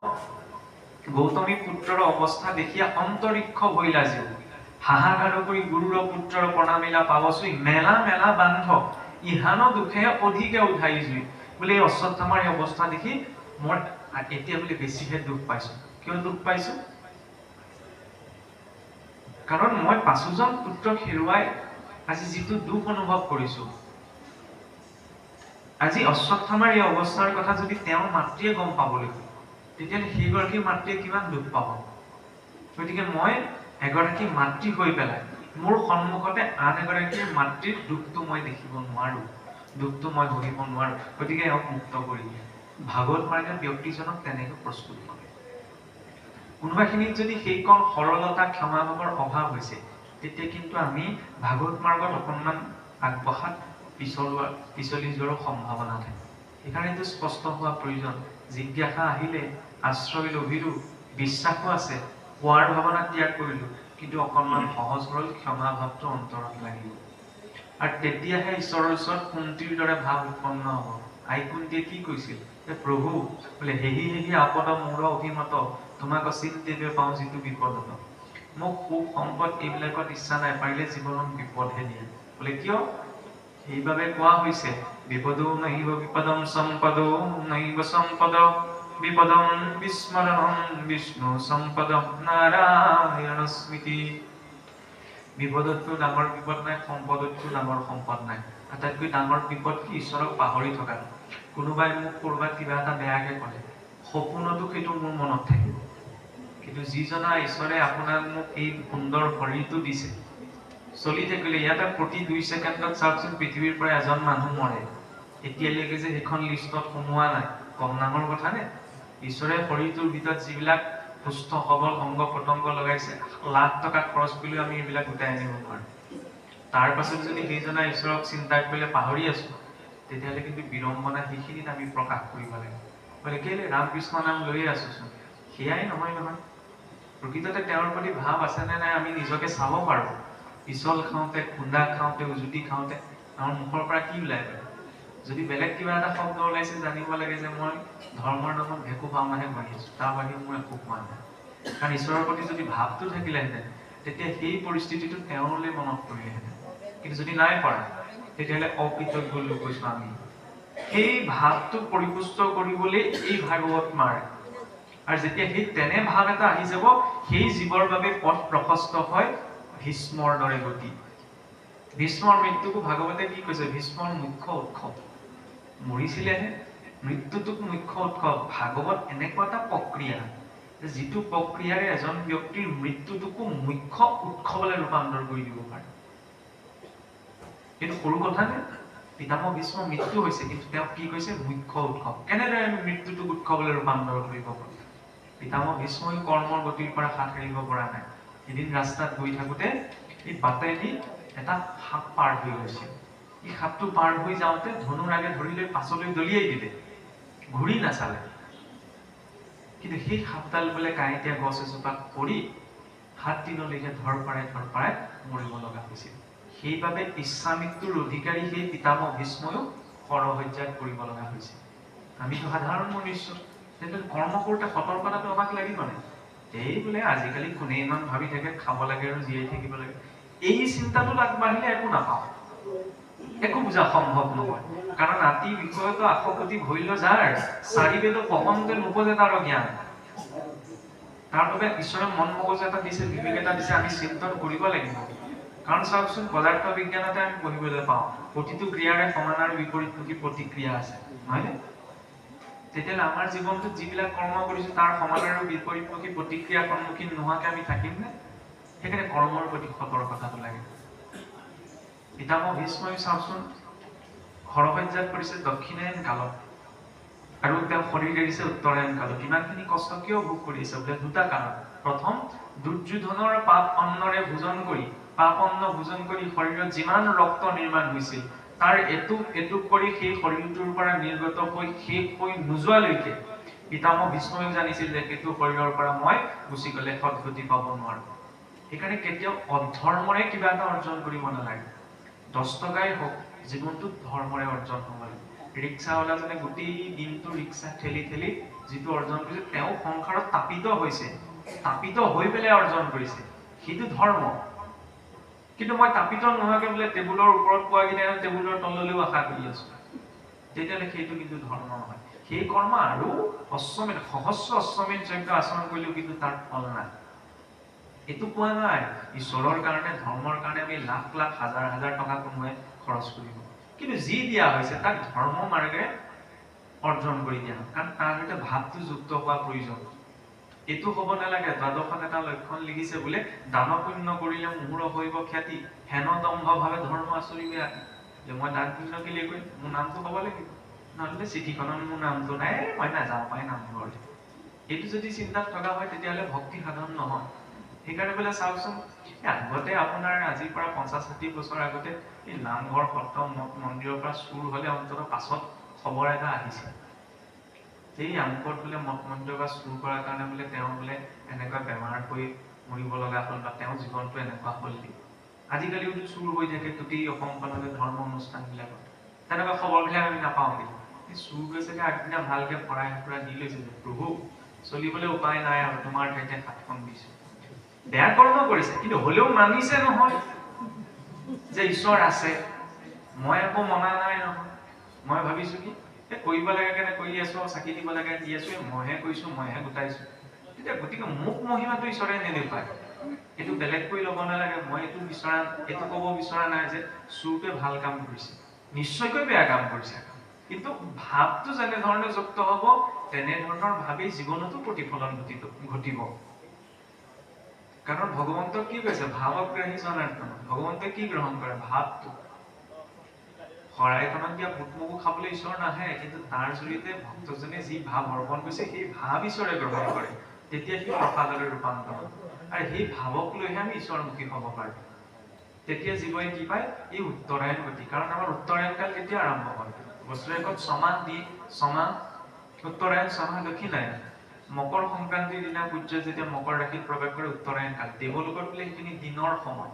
গৌতমী পুত্ৰৰ অৱস্থা দেখিয়া অন্তৰিক্ষ ভৈলা যেও হাহাকাৰ কৰি গুৰুৰ পুত্ৰৰ প্ৰণামিলা পাবচুই মেলা মেলা বান্ধ ইহান দুখে অধিকে উঠাই জুই বোলে এই অশ্বত্থামাৰ এই অৱস্থা দেখি মই এতিয়া বোলে বেছিহে দুখ পাইছো। কিয় দুখ পাইছো? কাৰণ মই ৫জন পুত্ৰক হেৰুৱাই আজি যিটো দুখ অনুভৱ কৰিছো, আজি অশ্বত্থামাৰ এই অৱস্থাৰ কথা যদি তেওঁৰ মাতৃয়ে গম পাবলৈ হয়, তেতিয়াহ'লে সেইগৰাকী মাতৃয়ে কিমান দুখ পাব। গতিকে মই এগৰাকী মাতৃ হৈ পেলাই মোৰ সন্মুখতে আন এগৰাকীৰ মাতৃৰ দুখটো মই দেখিব নোৱাৰো, দুখটো মই ভুগিব নোৱাৰো। গতিকে এওঁক মুক্ত কৰি দিয়ে। ভাগৱত মাৰ্গে ব্যক্তিজনক তেনেকৈ প্ৰস্তুত কৰে। কোনোবাখিনিত যদি সেইকণ সৰলতা ক্ষমাভাৱৰ অভাৱ হৈছে, তেতিয়া কিন্তু আমি ভাগৱত মাৰ্গত অকণমান আগবঢ়াত পিছলি যোৱাৰো সম্ভাৱনা থাকে। সেইকাৰণেতো স্পষ্ট হোৱা প্ৰয়োজন। জিজ্ঞাসা আহিলে, আশ্ৰয় লভিলো, বিশ্বাসো আছে, পোৱাৰ ভাৱনা ত্যাগ কৰিলো, কিন্তু অকণমান সহজ সৰল ক্ষমা ভাৱটো অন্তৰত লাগিব। আৰু তেতিয়াহে ঈশ্বৰৰ ওচৰত কুন্তীৰ দৰে ভাৱ উৎপন্ন হ'ব। আই কুন্তীয়ে কি কৈছিল যে প্ৰভু বোলে হেহি হেহি আপদ মূৰ অভিমত তোমাক অচিন্তিবে পাওঁ যিটো বিপদত। মোক সুখ সম্পদ এইবিলাকত ইচ্ছা নাই, পাৰিলে জীৱনত বিপদহে দিয়ে। বোলে কিয়? সেইবাবে কোৱা হৈছে বিপদো নহিব বিপদম সম্পদো নহিব সম্পদ বিপদম বিস্মৰণম বিষ্ণু সম্পদম নাৰায়ণ স্মৃতি। বিপদতকৈ ডাঙৰ বিপদ নাই, সম্পদতকৈ ডাঙৰ সম্পদ নাই। আটাইতকৈ ডাঙৰ বিপদ কি? ঈশ্বৰক পাহৰি থকা। কোনোবাই মোক কৰবাত কিবা এটা বেয়াকে ক'লে, সপোনতো সেইটো মোৰ মনত থাকিব, কিন্তু যিজনা ঈশ্বৰে আপোনাক মোক এই সুন্দৰ শৰীৰটো দিছে, চলি থাকিলে ইয়াতে প্ৰতি ২ ছেকেণ্ডত চাওকচোন পৃথিৱীৰ পৰা এজন মানুহ মৰে, এতিয়ালৈকে যে সেইখন লিষ্টত সোমোৱা নাই, কম ডাঙৰ কথা নে? ঈশ্বৰে শৰীৰটোৰ ভিতৰত যিবিলাক সুস্থ সবল অংগ পতংগ লগাইছে, লাখ টকা খৰচ কৰিলেও আমি এইবিলাক গোটাই আনিব নোৱাৰো। তাৰ পাছত যদি সেইজনা ঈশ্বৰক চিন্তা কৰিলে পাহৰি আছো, তেতিয়াহ'লে কিন্তু বিড়ম্বনা সেইখিনিত আমি প্ৰকাশ কৰিব লাগে। বোলে কেলে ৰামকৃষ্ণ নাম লৈয়ে আছোচোন, সেয়াই নহয় নহয়। প্ৰকৃততে তেওঁৰ প্ৰতি ভাৱ আছে নে নাই আমি নিজকে চাব পাৰো। পিছল খাওঁতে, খুন্দা খাওঁতে, উজুতি খাওঁতে আমাৰ মুখৰ পৰা কি ওলাই পৰে? যদি বেলেগ কিবা এটা শব্দ ওলাইছে, জানিব লাগে যে মই ধৰ্মৰ নামত ভেকু ভাওনাহে কৰি আছো, তাৰ বাহিৰে মোৰ একো কোৱা নাই। কাৰণ ঈশ্বৰৰ প্ৰতি যদি ভাৱটো থাকিলেহেঁতেন, তেতিয়া সেই পৰিস্থিতিটো তেওঁলৈ মনত পৰিলেহেঁতেন। কিন্তু যদি নাই পৰা, তেতিয়াহ'লে অকৃতজ্ঞ লোক হৈছো আমি। সেই ভাৱটো পৰিপুষ্ট কৰিবলৈ এই ভাগৱত মাৰ্গ। আৰু যেতিয়া সেই তেনে ভাৱ এটা আহি যাব, সেই জীৱৰ বাবে পথ প্ৰশস্ত হয় ভীষ্মৰ দৰে গতি। ভীষ্মৰ মৃত্যুকো ভাগৱতে কি কৈছে? ভীষ্মৰ মুখ্য উৎসৱ। মৰিছিলেহে, মৃত্যুটোক মুখ্য উৎসৱ। ভাগৱত এনেকুৱা এটা প্ৰক্ৰিয়া, যিটো প্ৰক্ৰিয়াৰে এজন ব্যক্তিৰ মৃত্যুটোকো মুখ্য উৎসৱলৈ ৰূপান্তৰ কৰি দিব পাৰে। কিন্তু সৰু কথা নে? পিতামহ ভীষ্মৰ মৃত্যু হৈছে, কিন্তু তেওঁ কি কৈছে? মুখ্য উৎসৱ। কেনেদৰে আমি মৃত্যুটোক উৎসৱলৈ ৰূপান্তৰ কৰিব পাৰোঁ? পিতামহ ভীষ্মই কৰ্মৰ গতিৰ পৰা হাত সাৰিব পৰা নাই। এদিন ৰাস্তাত গৈ থাকোতে এই বাটেদি এটা সাপ পাৰ হৈ গৈছিল। এই সাপটো পাৰ হৈ যাওঁতে ধনুৰ আগে ধৰি লৈ পাছলৈ দলিয়াই দিলে, ঘূৰি নাচালে। কিন্তু সেই সাপডাল বোলে কাঁইটীয়া গছ এজোপাত পৰি 7 দিনলৈকে ধৰফৰাই মৰিব লগা হৈছিল। সেইবাবে ইচ্ছামৃত্যুৰ অধিকাৰী সেই পিতামহ ভীষ্ময়ো শৰসজ্জাত পৰিব লগা হৈছিল। আমিতো সাধাৰণ মনুষ্য, তেন্তে কৰ্ম কৰোঁতে সতৰ্কতাটো আমাক লাগিব নাই? এই বোলে আজিকালি কোনে ইমান ভাবি থাকে, খাব লাগে আৰু জীয়াই থাকিব লাগে, এই চিন্তাটোত আগবাঢ়িলে একো নাপাওঁ, একো বুজা সম্ভৱ নহয়। কাৰণ আতি বিষয়তো 800 কোটি ভৈল্য যাৰ, 4 বেদ পঢ়ন্তে নোপোজে তাৰ জ্ঞান। তাৰ বাবে ঈশ্বৰে মন মগজু এটা দিছে, বিবেক এটা দিছে, আমি চিন্তন কৰিব লাগিব। কাৰণ চাওকচোন, পদাৰ্থ বিজ্ঞানতে আমি পঢ়িবলৈ পাওঁ প্ৰতিটো ক্ৰিয়াৰে সমান আৰু বিপৰীতমুখী প্ৰতিক্ৰিয়া আছে, নহয়নে? তেতিয়াহ'লে আমাৰ জীৱনটোত যিবিলাক কৰ্ম কৰিছো, তাৰ সমান আৰু বিপৰীতমুখী প্ৰতিক্ৰিয়াৰ সন্মুখীন নোহোৱাকে আমি থাকিম নে? সেইকাৰণে কৰ্মৰ প্ৰতি সতৰ্কতাটো লাগে। পিতামহ ভীষ্মই চাওকচোন, শৰসজ্জাত পৰিছে দক্ষিণায়ন কালত, আৰু তেওঁ শৰীৰ এৰিছে উত্তৰায়ণ কালত। ইমানখিনি কষ্ট কিয় ভোগ কৰিছে? বোলে 2টা কাৰণ। প্ৰথম, দুৰ্যোধনৰ পাপ অন্নৰে ভোজন কৰি, পাপ অন্ন ভোজন কৰি শৰীৰত যিমান ৰক্ত নিৰ্মাণ হৈছিল, তাৰ এটুক কৰি সেই শৰীৰটোৰ পৰা নিৰ্গত হৈ শেষ হৈ নোযোৱালৈকে পিতামহ ভীষ্মই জানিছিল যে সেইটো শৰীৰৰ পৰা মই গুচি গ'লে সদ্গতি পাব নোৱাৰো। সেইকাৰণে কেতিয়াও অধৰ্মৰে কিবা এটা অৰ্জন কৰিব নালাগে। 10 টকাই হওক, জীৱনটোত ধৰ্মৰে অৰ্জন হ'ব লাগে। ৰিক্সাৱালাজনে গোটেই দিনটো ৰিক্সা ঠেলি যিটো অৰ্জন কৰিছে তেওঁ সংসাৰত তাপিত হৈছে, তাপিত হৈ পেলাই অৰ্জন কৰিছে, সেইটো ধৰ্ম। কিন্তু মই তাপিত নোহোৱাকে বোলে টেবুলৰ ওপৰত পোৱাগিনে টেবুলৰ তললৈও আশা কৰি আছো, তেতিয়াহ'লে সেইটো কিন্তু ধৰ্ম নহয়। সেই কৰ্ম আৰু অশ্বমেধ সহস্ৰ অশ্বমেধ যজ্ঞ আচৰণ কৰিলেও কিন্তু তাৰ ফল নাই। এইটো কোৱা নাই ঈশ্বৰৰ কাৰণে ধৰ্মৰ কাৰণে আমি লাখ লাখ হাজাৰ হাজাৰ টকা কোনোবাই খৰচ কৰিব, কিন্তু যি দিয়া হৈছে তাক ধৰ্ম মাৰ্গেৰে অৰ্জন কৰি দিয়া, কাৰণ তাৰ সৈতে ভাৱটো যুক্ত হোৱা প্ৰয়োজন। এইটো হ'ব নালাগে দ্বাদশত এটা লক্ষণ লিখিছে বোলে দান পুণ্য কৰিলে মুহুৰ হৈব খ্যাতি, হেন দম্ভ ভাৱে ধৰ্ম আচৰিবে আতি। যে মই দান পুণ্য কেলে কৰিম, মোৰ নামটো হ'ব লাগিব, নহ'লে চিঠিখনত মোৰ নামটো নাই, মই নাযাওঁ পাই নামঘৰলৈ। এইটো যদি চিন্তাত থকা হয় তেতিয়াহ'লে ভক্তি সাধন নহয়। সেইকাৰণে বোলে চাওকচোন, আগতে আপোনাৰ আজিৰ পৰা 50-60 বছৰ আগতে এই নামঘৰ সত্ৰ মঠ মন্দিৰৰ পৰা চুৰ হ'লে অন্তত পাছত খবৰ এটা আহিছে, এই আমুকত বোলে মঠ মন্দিৰৰ পৰা চুৰ কৰাৰ কাৰণে বোলে তেওঁ বোলে এনেকুৱা বেমাৰ হৈ মৰিব লগা হ'ল বা তেওঁৰ জীৱনটো এনেকুৱা হ'ল। আজিকালিও চুৰ হৈ থাকে গোটেই অসমখনতে ধৰ্ম অনুষ্ঠানবিলাকত, তেনেকুৱা খবৰবিলাক আমি নাপাওঁ। চুৰ গৈছেগে আগদিনা ভালকে ভৰাই ফুৰাই দি লৈছে যে প্ৰভু চলিবলৈ উপায় নাই আৰু তোমাৰ ঠাইতে হাতখন দিছো। বেয়া কৰ্ম কৰিছে কিন্তু হ'লেও মানিছে নহয় যে ঈশ্বৰ আছে। মই একো মনা নাই নহয়, মই ভাবিছো কি কৰিব লাগে কাৰণে কৰি আছো, চাকি দিব লাগে দি আছো, মইহে কৈছো মইহে গোটাইছো। তেতিয়া গতিকে মোক মহিমাটো ঈশ্বৰে নেদেখুৱায়, এইটো বেলেগ কৰি ল'ব নালাগে। মই এইটো ক'ব বিচৰা নাই যে চুৰটোৱে ভাল কাম কৰিছে, নিশ্চয়কৈ বেয়া কাম কৰিছে, কিন্তু ভাৱটো যেনেধৰণে যুক্ত হ'ব তেনেধৰণৰ ভাৱেই জীৱনতো প্ৰতিফলন ঘটিব। কাৰণ ভগৱন্তক কি কৈছে ভাৱগ্ৰাহী জনাৰ্দন, ভগৱন্তই কি গ্ৰহণ কৰে ভাৱটো। শৰাইখনত দিয়া বুট মগু খাবলৈ ঈশ্বৰ নাহে, কিন্তু তাৰ জৰিয়তে ভক্তজনে যি ভাৱ অৰ্পণ কৰিছে সেই ভাৱ ঈশ্বৰে গ্ৰহণ কৰে, তেতিয়া সি প্ৰসাদলৈ ৰূপান্তৰ হয়। আৰু সেই ভাৱক লৈহে আমি ঈশ্বৰমুখী হ'ব পাৰো। তেতিয়া জীৱই কি পায় এই উত্তৰায়ণ গতি। কাৰণ আমাৰ উত্তৰায়ণ কাল কেতিয়া আৰম্ভ হয়, বছৰেকত ছমাহ উত্তৰায়ণ ছমাহ দক্ষিণায়ন। মকৰ সংক্ৰান্তিৰ দিনা সূৰ্য যেতিয়া মকৰ ৰাশিত প্ৰৱেশ কৰে উত্তৰায়ণ কাল, দেৱলোকত বোলে সেইখিনি দিনৰ সময়।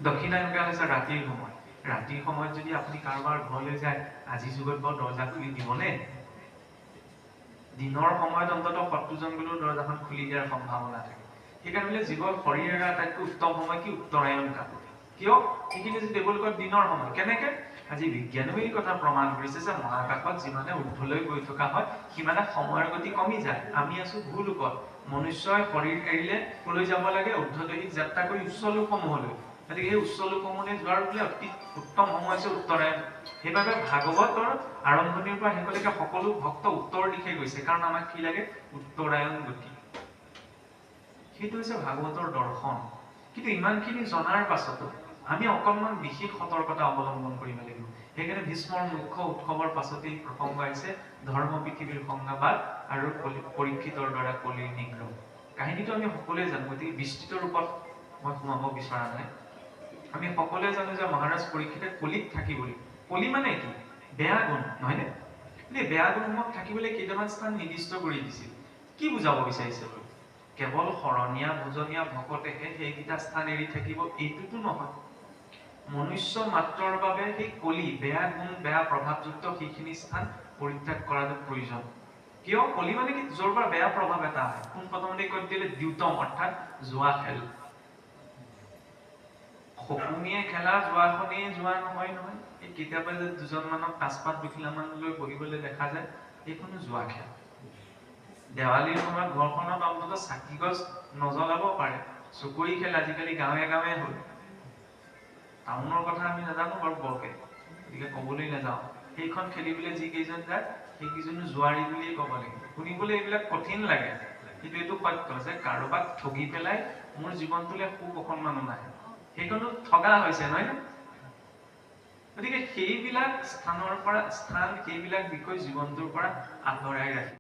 দক্ষিণায়ন কাল হৈছে ৰাতিৰ সময়। ৰাতিৰ সময়ত যদি আপুনি কাৰোবাৰ ঘৰলৈ যায়, আজিৰ যুগত বাৰু দৰ্জা খুলি দিবনে? দিনৰ সময়ত অন্তত শত্ৰুজন গ'লেও দৰ্জাখন খুলি দিয়াৰ সম্ভাৱনা থাকে। সেইকাৰণে বোলে জীৱৰ শৰীৰৰ আটাইতকৈ উত্তম সময় কি উত্তৰায়ণ কাল। কিয়? সেইখিনি যে দেৱলোকত দিনৰ সময়। কেনেকে? আজি বিজ্ঞানেও এই কথা প্ৰমাণ কৰিছে যে মহাকাশত যিমানে ঊৰ্ধ্বলৈ গৈ থকা হয় সিমানে সময়ৰ গতি কমি যায়। আমি আছো ভূলোকত, মনুষ্যই শৰীৰ এৰিলে কলৈ যাব লাগে? ঊৰ্ধ্বদৈহিক যাত্ৰা কৰি উচ্চ লোকসমূহলৈ। গতিকে সেই উচ্চ লোকসমূহলৈ যোৱাৰ বোলে অতি উত্তম সময় হৈছে উত্তৰায়ণ। সেইবাবে ভাগৱতৰ আৰম্ভণিৰ পৰা শেষলৈকে সকলো ভক্ত উত্তৰ দিশে গৈছে, কাৰণ আমাক কি লাগে? উত্তৰায়ণ গতি। সেইটো হৈছে ভাগৱতৰ দৰ্শন। কিন্তু ইমানখিনি জনাৰ পাছতো আমি অকণমান বিশেষ সতৰ্কতা অৱলম্বন কৰিব লাগিব। সেইকাৰণে ভীষ্মৰ মুখ্য উৎসৱৰ পাছতেই প্ৰসংগ আহিছে ধৰ্ম পৃথিৱীৰ সংজ্ঞাবাদ আৰু পৰীক্ষিতৰ দ্বাৰা কলিৰ নিগ্ৰহ। কাহিনীটো আমি সকলোৱে জানো, গতিকে বিস্তৃত ৰূপত মই সোমাব বিচৰা নাই। আমি সকলোৱে জানো যে মহাৰাজ পৰীক্ষিতে কলিত থাকিবলৈ, কলি মানে কি? বেয়া গুণ, নহয়নে? এই বেয়া গুণসমূহ থাকিবলৈ কেইটামান স্থান নিৰ্দিষ্ট কৰি দিছিল। কি বুজাব বিচাৰিছে? কেৱল শৰণীয়া ভোজনীয়া ভকতেহে সেইকেইটা স্থান এৰি থাকিব এইটোতো নহয়। মনুষ্য মাত্ৰৰ বাবে সেই কলি বেয়া গুণ বেয়া প্ৰভাৱযুক্ত সেইখিনি স্থান পৰিত্যাগ কৰাটো প্ৰয়োজন। কিয়? কলি মানে কি? য'ৰ পৰা বেয়া প্ৰভাৱ এটা আহে। পোনপ্ৰথমতে কৈ দিলে দ্যুতম অৰ্থাৎ জুৱা খেল। সপোনিয়ে খেলা জুৱাখনেই জুৱা নহয় নহয়। এই কেতিয়াবা যে দুজনমানক তাচপাত দুখিলামান লৈ বহিবলৈ দেখা যায়, এইখনো জুৱা খেল। দেৱালীৰ সময়ত ঘৰখনত অন্তত চাকি গছ নজ্বলাব পাৰে। চুকুৰি খেল আজিকালি গাঁৱে গাঁৱে হ'ল। টাউনৰ কথা আমি নাজানো বাৰু বৰকে, গতিকে ক'বলৈ নাযাওঁ। সেইখন খেলিবলৈ যিকেইজন যায় সেইকেইজনো জুৱাৰী বুলিয়ে ক'ব লাগিব। শুনিবলৈ এইবিলাক কঠিন লাগে, কিন্তু এইটো সত্য যে কাৰোবাক ঠগি পেলাই মোৰ জীৱনটোলৈ সুখ অকণমানো নাহে। সেইখনো ঠগা হৈছে নহয় নে? গতিকে সেইবিলাক স্থান সেইবিলাক বিষয় জীৱনটোৰ পৰা আঁতৰাই ৰাখি